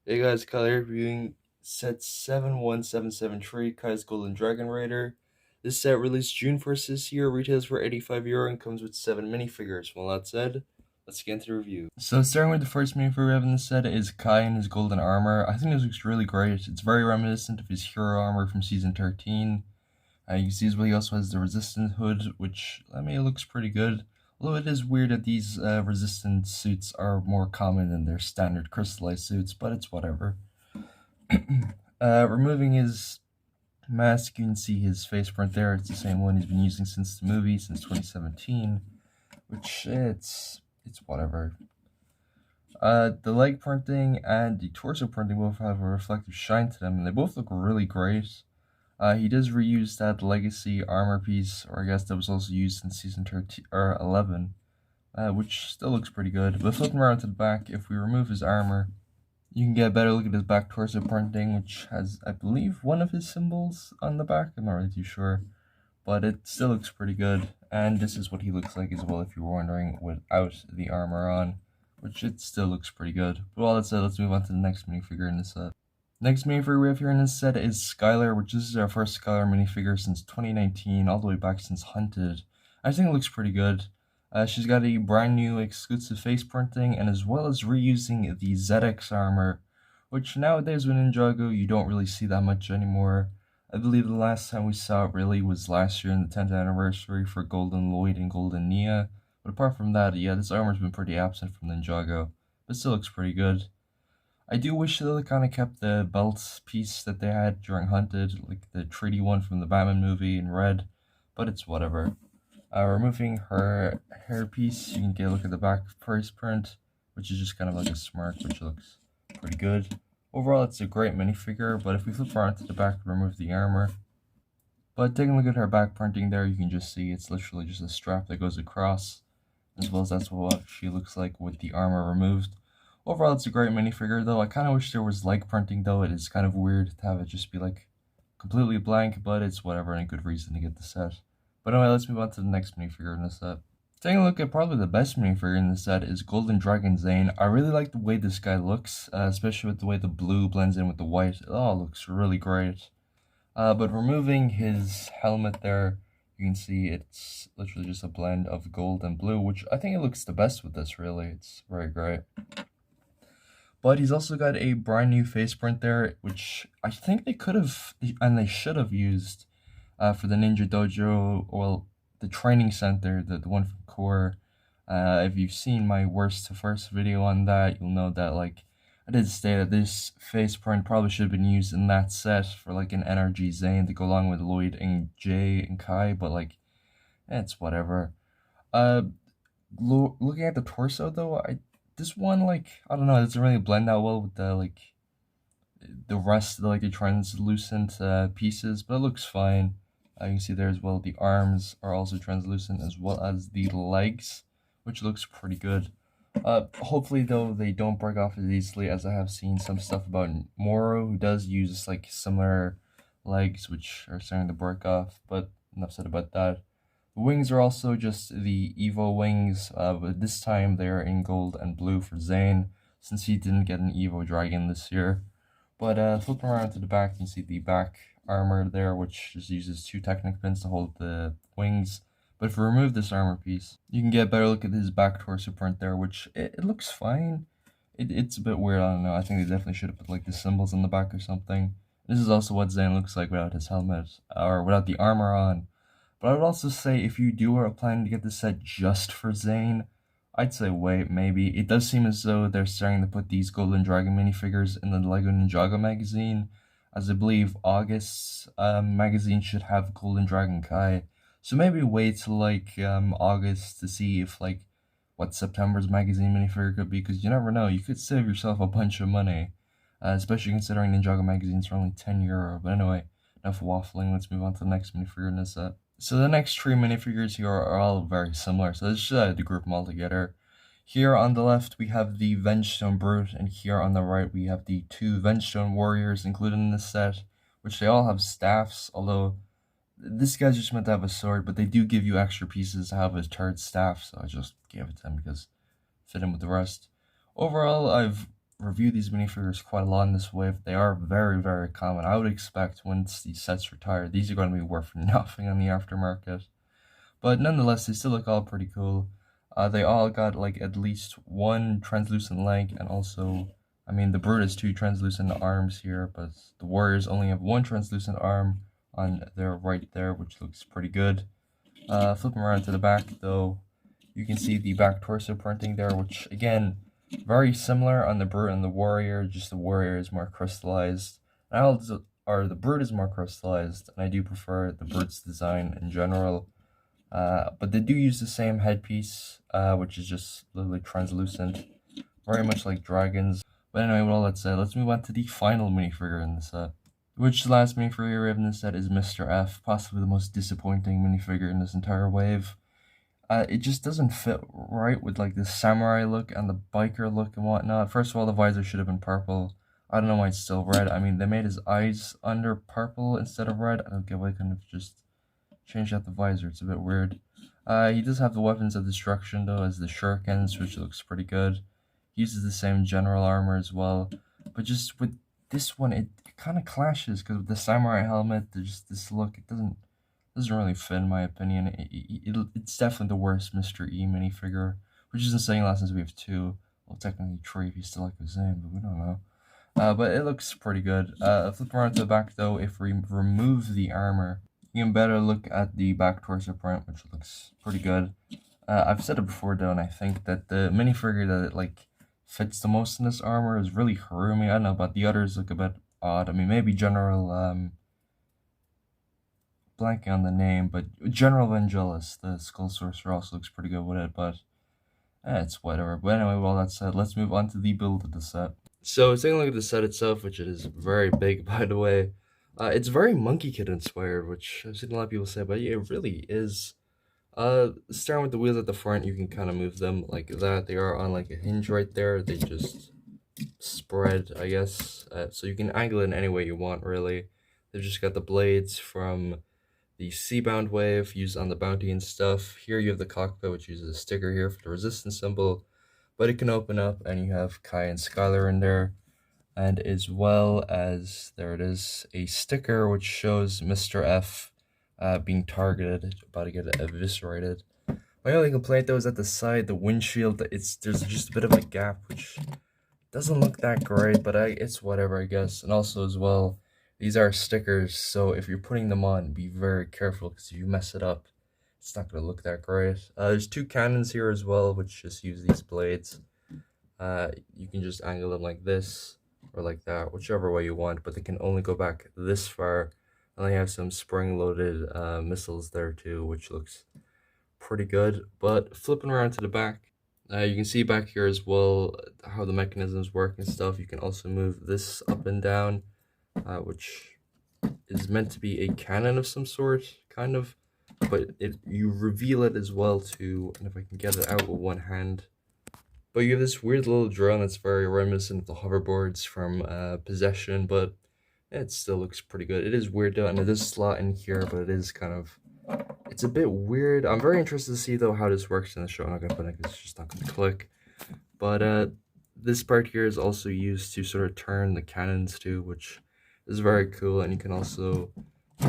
Hey guys, Skyler reviewing set 7177 Kai's Golden Dragon Raider. This set released June 1st this year, retails for €85 and comes with 7 minifigures. Well, that said, let's get into the review. So starting with the first minifigure we have in this set is Kai in his golden armor. I think this looks really great. It's very reminiscent of his hero armor from season 13. You can see as well he also has the resistant hood, which, I mean, it looks pretty good. Although it is weird that these resistant suits are more common than their standard crystallized suits, but it's whatever. Removing his mask, you can see his face print there. It's the same one he's been using since the movie, since 2017, which it's whatever. The leg printing and the torso printing both have a reflective shine to them, and they both look really great. He does reuse that legacy armor piece, or I guess that was also used in season 13 or 11, which still looks pretty good. But flipping around to the back, if we remove his armor, you can get a better look at his back torso printing, which has, I believe, one of his symbols on the back. I'm not really too sure, but it still looks pretty good. And this is what he looks like as well, if you were wondering, without the armor on, which it still looks pretty good. But all that said, let's move on to the next minifigure in this set. Next minifigure we have here in this set is Skyler, which is our first Skyler minifigure since 2019, all the way back since Hunted. I think it looks pretty good. She's got a brand new exclusive face printing, and as well as reusing the ZX armor, which nowadays with Ninjago you don't really see that much anymore. I believe the last time we saw it really was last year in the 10th anniversary for Golden Lloyd and Golden Nia. But apart from that, yeah, this armor's been pretty absent from Ninjago, but still looks pretty good. I do wish they kind of kept the belt piece that they had during Hunted, like the treaty one from the Batman movie in red, but it's whatever. Removing her hair piece, you can get a look at the back face print, which is just kind of like a smirk, which looks pretty good. Overall, it's a great minifigure, but if we flip around to the back and remove the armor, but taking a look at her back printing there, you can just see it's literally just a strap that goes across, as well as that's what she looks like with the armor removed. Overall, it's a great minifigure, though. I kind of wish there was leg printing, though. It is kind of weird to have it just be, like, completely blank, but it's whatever, and a good reason to get the set. But anyway, let's move on to the next minifigure in the set. Taking a look at probably the best minifigure in the set is Golden Dragon Zayn. I really like the way this guy looks, especially with the way the blue blends in with the white. It all looks really great. But removing his helmet there, you can see it's literally just a blend of gold and blue, which I think it looks the best with this, really. It's very great. But he's also got a brand new face print there, which I think they could have, and they should have used for the Ninja Dojo, well, the training center, the one from Core. If you've seen my worst to first video on that, you'll know that, like, I did say that this face print probably should have been used in that set for, like, an NRG Zayn to go along with Lloyd and Jay and Kai, but, like, it's whatever. Looking at the torso, though, this one, like, I don't know, it doesn't really blend out well with the, like, the rest of, like, the translucent pieces, but it looks fine. You can see there as well, the arms are also translucent, as well as the legs, which looks pretty good. Hopefully, though, they don't break off as easily, as I have seen some stuff about Moro, who does use, like, similar legs, which are starting to break off, but enough said about that. The wings are also just the Evo wings, but this time they're in gold and blue for Zayn, since he didn't get an Evo Dragon this year. But flipping around to the back, you can see the back armor there, which just uses 2 Technic pins to hold the wings. But if we remove this armor piece, you can get a better look at his back torso print there, which it looks fine. It's a bit weird, I don't know. I think they definitely should have put, like, the symbols on the back or something. This is also what Zayn looks like without his helmet, or without the armor on. But I would also say, if you are planning to get this set just for Zayn, I'd say wait, maybe. It does seem as though they're starting to put these Golden Dragon minifigures in the LEGO Ninjago magazine, as I believe August's magazine should have Golden Dragon Kai. So maybe wait till, like, August to see if, like, what September's magazine minifigure could be, because you never know, you could save yourself a bunch of money, especially considering Ninjago magazines are only €10. But anyway, enough waffling, let's move on to the next minifigure in this set. So the next 3 minifigures here are all very similar, so let's just to group them all together. Here on the left we have the Vengestone Brute, and here on the right we have the 2 Vengestone Warriors included in this set, which they all have staffs, although this guy's just meant to have a sword, but they do give you extra pieces to have a 3rd staff, so I just gave it to him because it fit in with the rest. Overall, I've reviewed these minifigures quite a lot in this wave. They are very, very common. I would expect once these sets retire, these are going to be worth nothing on the aftermarket. But nonetheless, they still look all pretty cool. They all got like at least one translucent leg, and also, I mean, the bird has two translucent arms here, but the warriors only have one translucent arm on their right there, which looks pretty good. Flipping around to the back, though, you can see the back torso printing there, which again, very similar on the bird and the warrior, just the warrior is more crystallized. Or the bird is more crystallized, and I do prefer the bird's design in general. But they do use the same headpiece, which is just literally translucent, very much like dragons. But anyway, with all that said, let's move on to the final minifigure in the set. Which the last minifigure we have in this set is Mr. F, possibly the most disappointing minifigure in this entire wave. It just doesn't fit right with like the samurai look and the biker look and whatnot. First of all, the visor should have been purple. I don't know why it's still red. I mean, they made his eyes under purple instead of red. I don't get why they couldn't have just changed out the visor. It's a bit weird. He does have the weapons of destruction though, as the shurikens, which looks pretty good. He uses the same general armor as well. But just with this one, it kind of clashes, because with the samurai helmet, there's just this look, it doesn't really fit in my opinion. It's definitely the worst Mr. E minifigure, which isn't saying a lot since we have two. Well, technically three if you still like Zayn, but we don't know. But it looks pretty good. Flip around to the back though, if we remove the armor, you can better look at the back torso print, which looks pretty good. I've said it before though, and I think that the minifigure that like fits the most in this armor is really Harumi. I don't know, but the others look a bit odd. I mean, maybe General blanking on the name, but General Vangelis, the Skull Sorcerer, also looks pretty good with it, but it's whatever. But anyway, with all that said, let's move on to the build of the set. So taking a look at the set itself, which it is very big, by the way. It's very Monkey Kid inspired, which I've seen a lot of people say, but yeah, it really is. Starting with the wheels at the front, you can kind of move them like that. They are on like a hinge right there. They just spread, I guess. So you can angle it in any way you want, really. They've just got the blades from the Seabound wave used on the bounty and stuff. Here you have the cockpit, which uses a sticker here for the resistance symbol, but it can open up and you have Kai and Skyler in there, and as well as, there it is, a sticker which shows Mr. F being targeted, about to get eviscerated. My only complaint though is at the side, the windshield, there's just a bit of a gap, which doesn't look that great, but it's whatever, I guess. And also as well, these are stickers, so if you're putting them on, be very careful, because if you mess it up, it's not going to look that great. There's two cannons here as well, which just use these blades. You can just angle them like this, or like that, whichever way you want, but they can only go back this far. And they have some spring-loaded missiles there too, which looks pretty good. But flipping around to the back, you can see back here as well how the mechanisms work and stuff. You can also move this up and down, which is meant to be a cannon of some sort, kind of, but you reveal it as well too, and if I can get it out with one hand. But you have this weird little drone that's very reminiscent of the hoverboards from Possession, but it still looks pretty good. It is weird though, and it is slot in here, but it is kind of, it's a bit weird. I'm very interested to see though how this works in the show. I'm not gonna put it because it's just not gonna click. But this part here is also used to sort of turn the cannons too, which is very cool. And you can also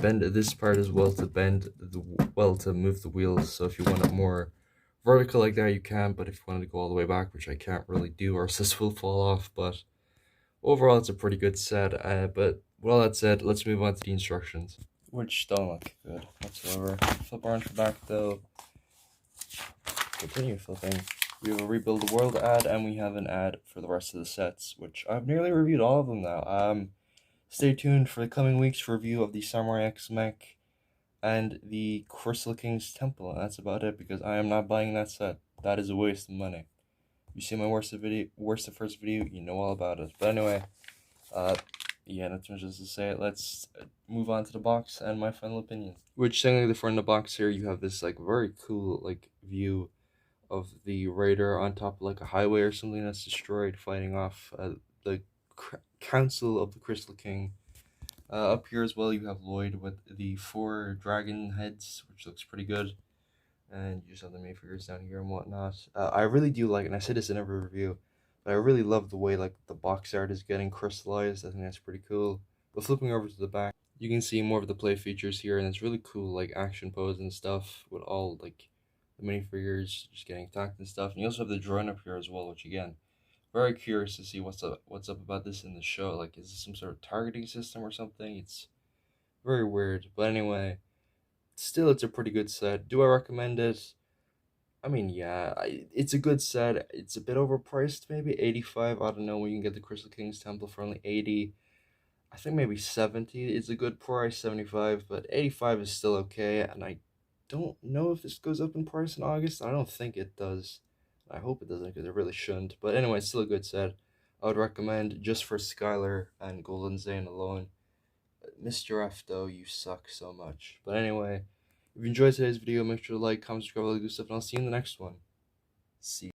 bend this part as well to to move the wheels. So if you want it more vertical like that, you can, but if you wanted to go all the way back, which I can't really do, or else this will fall off. But overall, it's a pretty good set. But with all that said, let's move on to the instructions, which don't look good whatsoever. Flip around to the back though. Continue flipping. We have a Rebuild the World ad, and we have an ad for the rest of the sets, which I've nearly reviewed all of them now. Stay tuned for the coming weeks for review of the Samurai X mech and the Crystal King's Temple, and that's about it, because I am not buying that set. That is a waste of money. You see my worst of first video, you know all about it. But anyway, yeah, that's much just to say it. Let's move on to the box and my final opinion. Which, saying like the front of the box here, you have this like very cool like view of the raider on top of like a highway or something that's destroyed, fighting off the Council of the Crystal King. Up here as well, you have Lloyd with the 4 dragon heads, which looks pretty good. And you just have the minifigures down here and whatnot. I really do like, and I said this in every review, But I really love the way like the box art is getting crystallized. I think that's pretty cool. But flipping over to the back, you can see more of the play features here, and it's really cool, like action pose and stuff with all like the minifigures just getting attacked and stuff. And you also have the drone up here as well, which again, very curious to see what's up about this in the show. Like, is this some sort of targeting system or something? It's very weird. But anyway, still, it's a pretty good set. Do I recommend it? I mean, yeah, it's a good set. It's a bit overpriced, maybe 85. I don't know. When you can get the Crystal King's Temple for only 80. I think maybe 70 is a good price, 75, but 85 is still okay. And I don't know if this goes up in price in August. I don't think it does. I hope it doesn't, because it really shouldn't. But anyway, it's still a good set. I would recommend just for Skyler and Golden Zayn alone. Mr. F, though, you suck so much. But anyway, if you enjoyed today's video, make sure to like, comment, subscribe, all that good stuff, and I'll see you in the next one. See you.